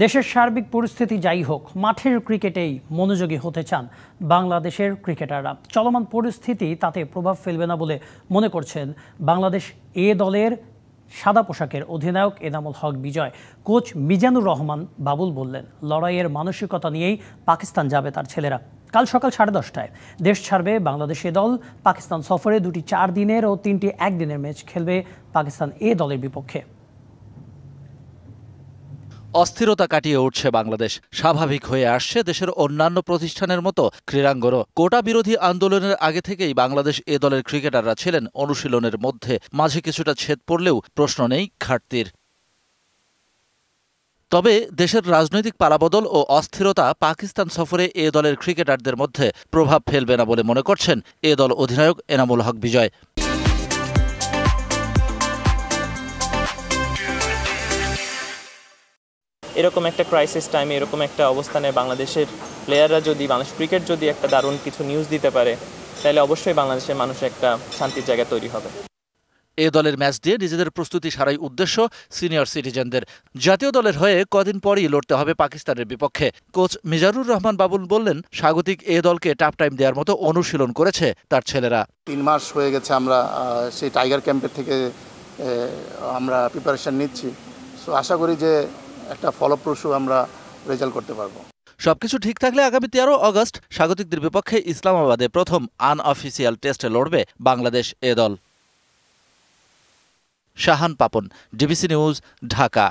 দেশের সার্বিক পরিস্থিতি যাই হোক, মাঠের ক্রিকেটেই মনোযোগী হতে চান বাংলাদেশের ক্রিকেটাররা। চলমান পরিস্থিতি তাতে প্রভাব ফেলবে না বলে মনে করছেন বাংলাদেশ এ দলের সাদা পোশাকের অধিনায়ক এনামুল হক বিজয়। কোচ মিজানুর রহমান বাবুল বললেন, লড়াইয়ের মানসিকতা নিয়েই পাকিস্তান যাবে তার ছেলেরা। কাল সকাল 10:30টায় দেশ ছাড়বে বাংলাদেশ এ দল। পাকিস্তান সফরে 2টি 4 দিনের ও 3টি 1 দিনের ম্যাচ খেলবে পাকিস্তান এ দলের বিপক্ষে। অস্থিরতা কাটিয়ে উঠছে বাংলাদেশ। স্বাভাবিক হয়ে আসছে দেশের অন্যান্য প্রতিষ্ঠানের মতো ক্রীড়াঙ্গনও। কোটা বিরোধী আন্দোলনের আগে থেকেই বাংলাদেশ এ দলের ক্রিকেটাররা ছিলেন অনুশীলনের মধ্যে। মাঝে কিছুটা ছেদ পড়লেও প্রশ্ন নেই ঘাটতির। তবে দেশের রাজনৈতিক পালাবদল ও অস্থিরতা পাকিস্তান সফরে এ দলের ক্রিকেটারদের মধ্যে প্রভাব ফেলবে না বলে মনে করছেন এ দল অধিনায়ক এনামুল হক বিজয়। এরকম একটা ক্রাইসিস টাইমে, এরকম একটা অবস্থানে বাংলাদেশের প্লেয়াররা যদি, বাংলাদেশ ক্রিকেট যদি একটা দারুণ কিছু নিউজ দিতে পারে, তাহলে অবশ্যই বাংলাদেশের মানুষ একটা শান্তির জায়গা তৈরি হবে। এ দলের ম্যাচ দিয়ে নিজেদের প্রস্তুতি সারাই উদ্দেশ্য সিনিয়র সিটিজেনদের। জাতীয় দলের হয়ে কদিন পরই লড়তে হবে পাকিস্তানের বিপক্ষে। কোচ মিজানুর রহমান বাবুল বললেন, স্বাগতিক এ দলকে টাফ টাইম দেওয়ার মতো অনুশীলন করেছে তার ছেলেরা। 3 মাস হয়ে গেছে আমরা সেই টাইগার ক্যাম্পের থেকে আমরা প্রিপারেশন নিচ্ছি। সো আশা করি যে একটা ফলপ্রসূ আমরা রেজাল্ট করতে পারবো। সবকিছু ঠিক থাকলে আগামী 13 আগস্ট স্বাগতিকদের বিপক্ষে ইসলামাবাদে প্রথম আনঅফিসিয়াল টেস্টে লড়বে বাংলাদেশ এ দল। Shahan Papon, DBC news, Dhaka.